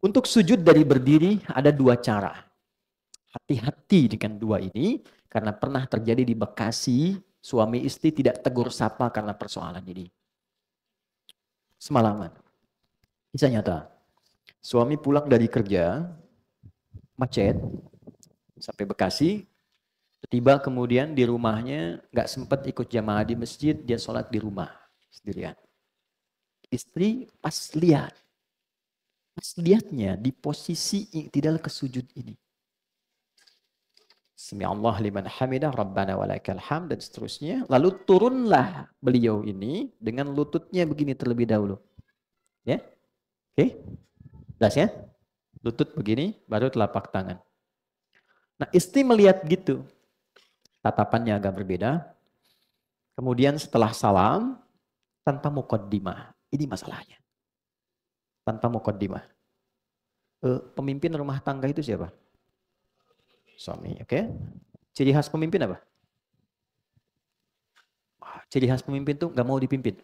Untuk sujud dari berdiri ada dua cara. Hati-hati dengan dua ini, karena pernah terjadi di Bekasi, suami istri tidak tegur sapa karena persoalan ini. Semalaman. Kisah nyata. Suami pulang dari kerja, macet, sampai Bekasi, tiba kemudian di rumahnya, nggak sempat ikut jamaah di masjid, dia sholat di rumah sendirian. Istri pas lihatnya di posisi tidak ke sujud ini. Sami'allah liman hamidah, Rabbana walakal hamd, dan seterusnya. Lalu turunlah beliau ini dengan lututnya begini terlebih dahulu. Ya, oke, jelas ya? Lutut begini, baru telapak tangan. Nah, istri melihat gitu, tatapannya agak berbeda. Kemudian setelah salam, tanpa muqaddimah. Ini masalahnya. Tanpa muqaddimah. Pemimpin rumah tangga itu siapa? Suami, oke? Ciri khas pemimpin apa? Ciri khas pemimpin tuh nggak mau dipimpin.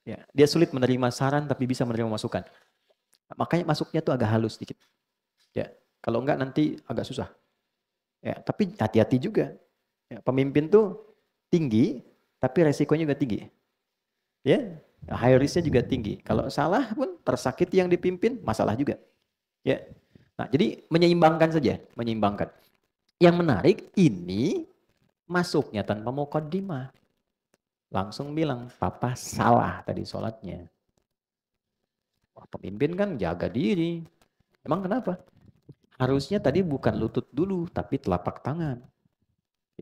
Ya, dia sulit menerima saran tapi bisa menerima masukan. Makanya masuknya tuh agak halus sedikit. Ya, kalau enggak nanti agak susah. Ya, tapi hati-hati juga. Ya, pemimpin tuh tinggi, tapi resikonya juga tinggi. Ya, high risk-nya juga tinggi. Kalau salah pun tersakiti yang dipimpin, masalah juga. Ya. Nah, jadi menyeimbangkan saja, menyeimbangkan. Yang menarik ini masuknya tanpa muqaddimah. Langsung bilang, papa salah tadi sholatnya. Wah, pemimpin kan jaga diri. Emang kenapa? Harusnya tadi bukan lutut dulu, tapi telapak tangan.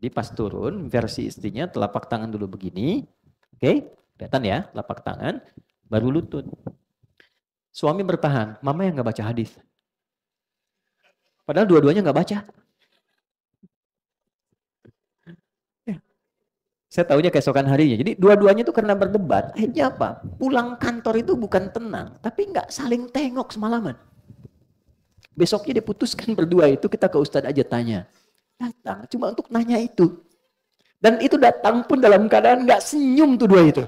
Jadi pas turun, versi istrinya telapak tangan dulu begini. Oke, kelihatan ya, telapak tangan, baru lutut. Suami bertahan, mama yang nggak baca hadis. Padahal dua-duanya nggak baca. Saya tahunya keesokan harinya. Jadi dua-duanya itu karena berdebat. Akhirnya apa? Pulang kantor itu bukan tenang, tapi nggak saling tengok semalaman. Besoknya diputuskan berdua itu, kita ke Ustadz aja tanya. Datang cuma untuk nanya itu. Dan itu datang pun dalam keadaan nggak senyum tuh dua itu.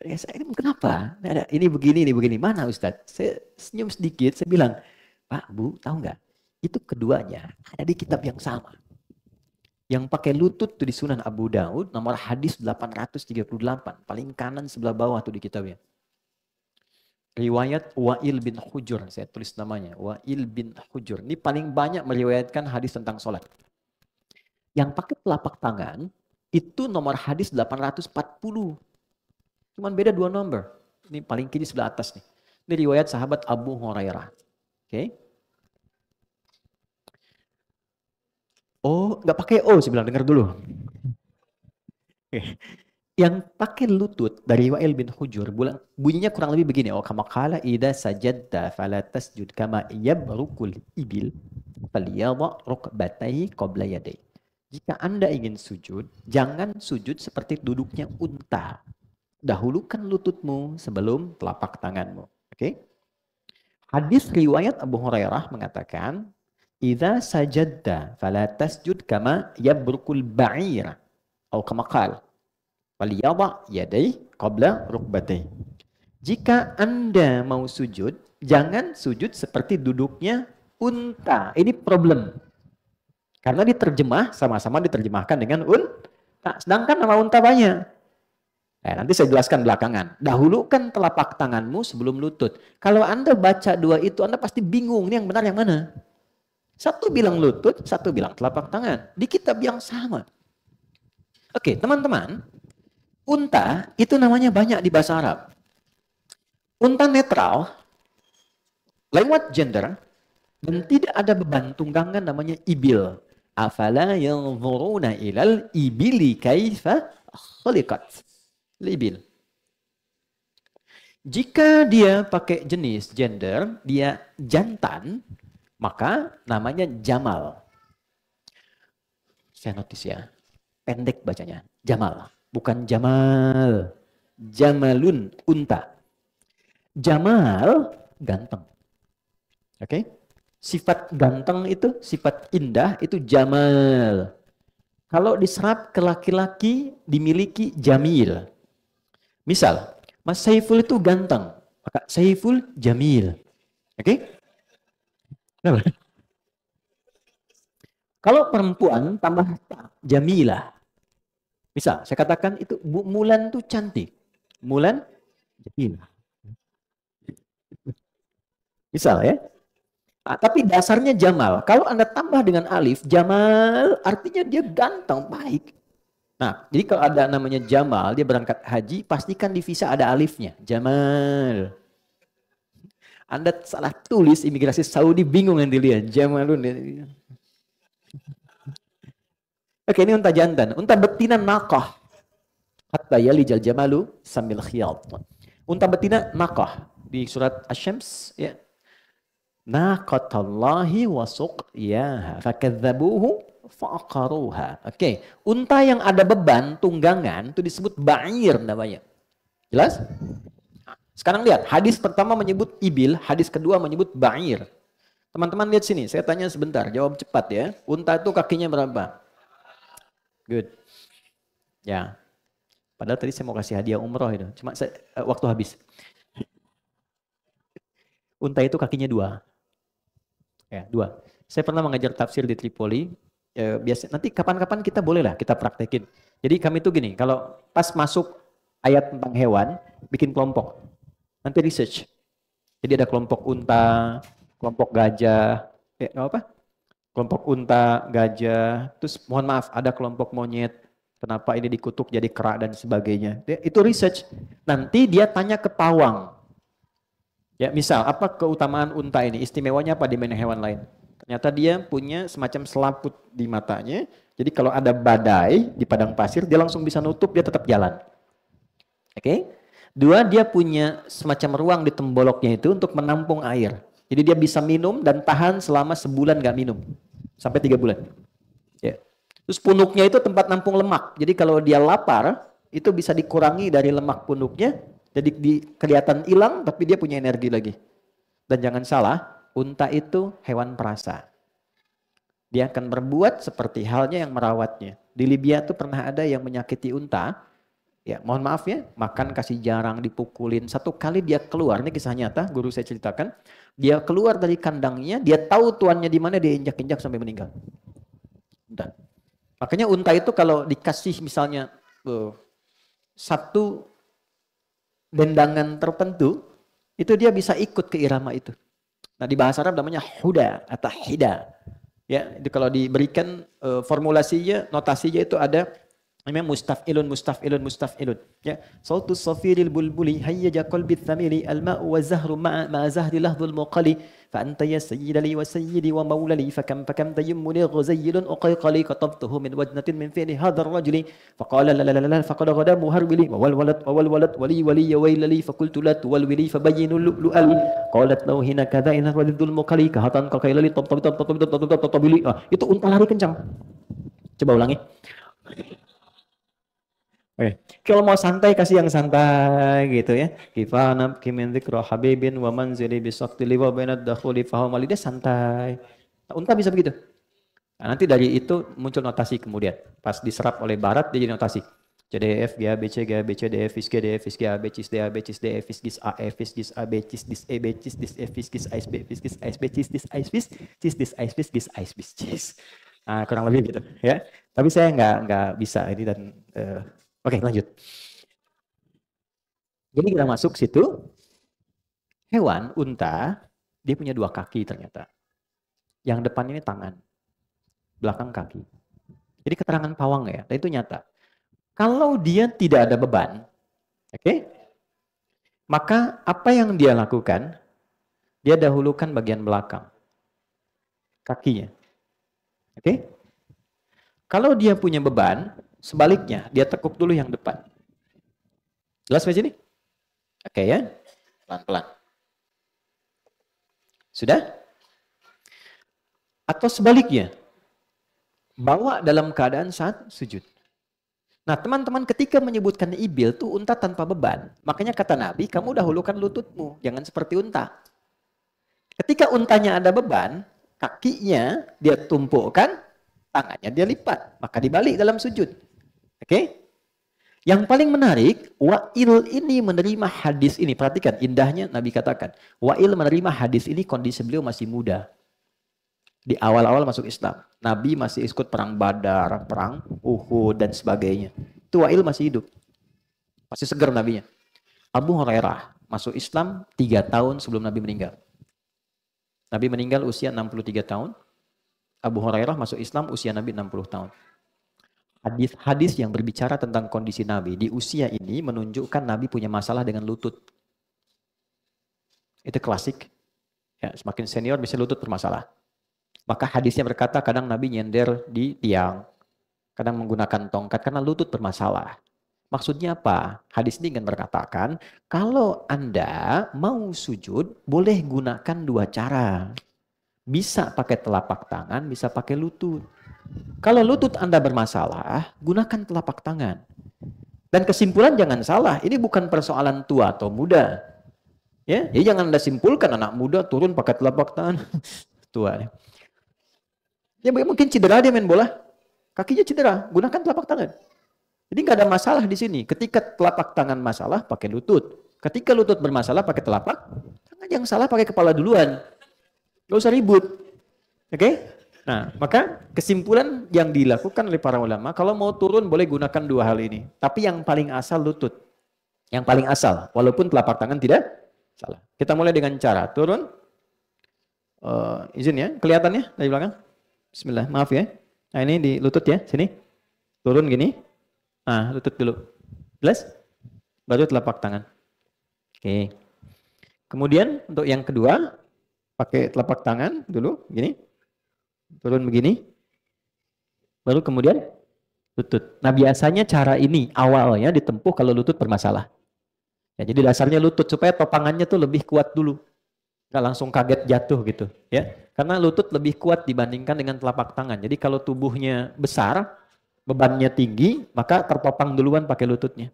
Ya, saya, kenapa? Ini begini. Mana Ustadz? Saya senyum sedikit, saya bilang, Pak, Bu, tahu nggak? Itu keduanya ada di kitab yang sama. Yang pakai lutut tuh di Sunan Abu Daud, nomor hadis 838. Paling kanan sebelah bawah tuh di kitabnya. Riwayat Wa'il bin Hujur, saya tulis namanya. Wa'il bin Hujur. Ini paling banyak meriwayatkan hadis tentang sholat. Yang pakai telapak tangan, itu nomor hadis 840. Cuman beda 2 nomor. Ini paling kiri sebelah atas nih. Ini riwayat sahabat Abu Hurairah. Oke. Oh, nggak pakai O, saya bilang, dengar dulu. Yang pakai lutut dari Wa'il bin Hujur, bunyinya kurang lebih begini. Oh, kama qala idza sajadta fala tasjud kama yabrukul ibil falyadha rukbatayhi qabla yadayhi. Jika Anda ingin sujud, jangan sujud seperti duduknya unta. Dahulukan lututmu sebelum telapak tanganmu. Oke? Hadis riwayat Abu Hurairah mengatakan, idza sajadta fala tasjud kama yabrukul ba'ir atau kama qala faliyadha yadayhi qabla rukbatayhi. Jika Anda mau sujud, jangan sujud seperti duduknya unta. Ini problem. Karena diterjemah, sama-sama diterjemahkan dengan unta. Sedangkan nama unta banyak. Nah, nanti saya jelaskan belakangan. Dahulukan telapak tanganmu sebelum lutut. Kalau Anda baca dua itu, Anda pasti bingung. Ini yang benar yang mana? Satu bilang lutut, satu bilang telapak tangan. Di kitab yang sama. Oke, teman-teman. Unta itu namanya banyak di bahasa Arab. Unta netral, lewat gender, dan tidak ada beban tunggangan namanya ibil. Afala yanzuruna ilal ibili kaifa khuliqat. Ibil. Jika dia pakai jenis gender, dia jantan, maka namanya jamal. Saya notis ya, pendek bacanya, jamal. Bukan Jamal. Jamalun, unta. Jamal, ganteng. Oke? Sifat ganteng itu, sifat indah itu Jamal. Kalau diserap ke laki-laki, dimiliki Jamil. Misal, Mas Saiful itu ganteng. Maka Saiful Jamil. Oke? Kenapa? Kalau perempuan tambah Jamilah. Misal, saya katakan itu Bu Mulan tuh cantik. Mulan Jamilah. Misal ya. Ah, tapi dasarnya Jamal. Kalau Anda tambah dengan alif, Jamal artinya dia ganteng, baik. Nah, jadi kalau ada namanya Jamal, dia berangkat haji, pastikan di visa ada alifnya. Jamal. Anda salah tulis, imigrasi Saudi bingung nanti lihat. Jamalun. Oke, ini unta jantan. Unta betina naqah. Hatta yalijal jamalu sambil khiyat. Unta betina naqah. Di surat Asy-Syams, ya. Naqatallahi wa suqyaha fakadzabuhu faqaruha. Oke, unta yang ada beban tunggangan itu disebut ba'ir namanya. Jelas? Sekarang lihat, hadis pertama menyebut ibil, hadis kedua menyebut ba'ir. Teman-teman lihat sini, saya tanya sebentar, jawab cepat ya. Unta itu kakinya berapa? Good. Ya. Padahal tadi saya mau kasih hadiah umroh itu, cuma waktu habis. Unta itu kakinya 2. Ya, 2. Saya pernah mengajar tafsir di Tripoli. Biasa nanti kapan-kapan kita boleh lah kita praktekin. Jadi kami tuh gini, kalau pas masuk ayat tentang hewan, bikin kelompok. Nanti research. Jadi ada kelompok unta, kelompok gajah, apa? Kelompok unta, gajah, terus mohon maaf ada kelompok monyet. Kenapa ini dikutuk jadi kera dan sebagainya. Itu research. Nanti dia tanya ke pawang. Ya, misal apa keutamaan unta ini? Istimewanya apa dibanding hewan lain? Ternyata dia punya semacam selaput di matanya. Jadi kalau ada badai di padang pasir, dia langsung bisa nutup, dia tetap jalan. Oke? 2, dia punya semacam ruang di temboloknya itu untuk menampung air. Jadi dia bisa minum dan tahan selama sebulan nggak minum. Sampai 3 bulan. Ya. Terus punuknya itu tempat nampung lemak. Jadi kalau dia lapar, itu bisa dikurangi dari lemak punuknya. Jadi kelihatan hilang, tapi dia punya energi lagi. Dan jangan salah, unta itu hewan perasa. Dia akan berbuat seperti halnya yang merawatnya. Di Libya tuh pernah ada yang menyakiti unta. Ya, mohon maaf ya, makan kasih jarang, dipukulin. Satu kali dia keluar, ini kisah nyata, guru saya ceritakan. Dia keluar dari kandangnya, dia tahu tuannya di mana, dia injak-injak sampai meninggal. Unta. Makanya unta itu kalau dikasih misalnya satu dendangan tertentu, itu dia bisa ikut ke irama itu. Nah di bahasa Arab namanya huda atau hida. Ya, itu kalau diberikan formulasinya, notasinya itu ada namanya mustaf'ilun, mustaf'ilun, mustaf'ilun. Ya, sautus safiril bulbuli hayyaja qalbi thamili al-ma'u wa zahru ma'a zahri lahdhul muqali fa anta ya sayyidali wa sayyidi wa maulali fa kam tayammuni ghazayyilun uqayqali katabtuhu min wajnatin min fi'li hadha ar-rajuli fa qala la la la la faqad ghada muharbili wa wal walad wali ya waylali fa qultu la tuwalwili fa bayyinu lu'ali qalat law hina kadha ina walidul muqali ka hatan ka kailali tabili. Itu unta lari kencang. Coba ulangi. Oke, kalau mau santai kasih yang santai gitu ya. Kifana kimin dzikra habibin wa manzili bisaqtili wa bainad dakhuli fahum dia santai. Nah, unta bisa begitu. Nah, nanti dari itu muncul notasi kemudian. Pas diserap oleh barat dia jadi notasi. C D F G A B C G A B C D F G D F G A B C D A B C D F G A F G A B C dis E B C dis F G A S B F G A S B cis dis Ais bis cis dis Ais bis gis Ais bis cis. Nah, kurang lebih gitu ya. Tapi saya nggak bisa ini dan oke, lanjut. Jadi kita masuk situ. Hewan, unta, dia punya 2 kaki ternyata. Yang depan ini tangan. Belakang kaki. Jadi keterangan pawang ya, itu nyata. Kalau dia tidak ada beban, oke? Maka apa yang dia lakukan? Dia dahulukan bagian belakang. Kakinya. Oke? Kalau dia punya beban, sebaliknya, dia tekuk dulu yang depan. Jelas sampai sini? Oke ya? Pelan-pelan. Sudah? Atau sebaliknya, bawa dalam keadaan saat sujud. Nah teman-teman ketika menyebutkan ibil tuh unta tanpa beban. Makanya kata Nabi, kamu dahulukan lututmu. Jangan seperti unta. Ketika untanya ada beban, kakinya dia tumpukkan, tangannya dia lipat. Maka dibalik dalam sujud. Oke? Yang paling menarik, Wa'il ini menerima hadis ini. Perhatikan, indahnya Nabi katakan. Wa'il menerima hadis ini kondisi beliau masih muda. Di awal-awal masuk Islam. Nabi masih ikut perang Badar, perang Uhud, dan sebagainya. Itu Wa'il masih hidup. Masih segar Nabinya. Abu Hurairah masuk Islam 3 tahun sebelum Nabi meninggal. Nabi meninggal usia 63 tahun. Abu Hurairah masuk Islam usia Nabi 60 tahun. Hadis-hadis yang berbicara tentang kondisi Nabi di usia ini menunjukkan Nabi punya masalah dengan lutut. Itu klasik. Ya, semakin senior bisa lutut bermasalah. Maka hadisnya berkata kadang Nabi nyender di tiang. Kadang menggunakan tongkat karena lutut bermasalah. Maksudnya apa? Hadis ini ingin berkatakan, kalau Anda mau sujud, boleh gunakan 2 cara. Bisa pakai telapak tangan, bisa pakai lutut. Kalau lutut Anda bermasalah, gunakan telapak tangan. Dan kesimpulan jangan salah, ini bukan persoalan tua atau muda. Ya, jadi jangan Anda simpulkan anak muda turun pakai telapak tangan. Tua. Ya mungkin cedera dia main bola. Kakinya cedera, gunakan telapak tangan. Jadi nggak ada masalah di sini. Ketika telapak tangan masalah, pakai lutut. Ketika lutut bermasalah, pakai telapak tangan. Yang salah pakai kepala duluan. Gak usah ribut. Oke? Nah, maka kesimpulan yang dilakukan oleh para ulama, kalau mau turun boleh gunakan 2 hal ini. Tapi yang paling asal lutut. Yang paling asal. Walaupun telapak tangan tidak salah. Kita mulai dengan cara turun. Izin ya, kelihatannya dari belakang. Bismillah, maaf ya. Nah ini di lutut ya, sini. Turun gini. Nah, lutut dulu. Jelas? Baru telapak tangan. Oke. Kemudian untuk yang kedua, pakai telapak tangan dulu, gini. Turun begini. Baru kemudian lutut. Nah biasanya cara ini awalnya ditempuh kalau lutut bermasalah. Ya, jadi dasarnya lutut supaya topangannya tuh lebih kuat dulu. Nggak langsung kaget jatuh gitu. Ya, karena lutut lebih kuat dibandingkan dengan telapak tangan. Jadi kalau tubuhnya besar, bebannya tinggi, maka tertopang duluan pakai lututnya.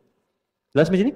Jelas di sini?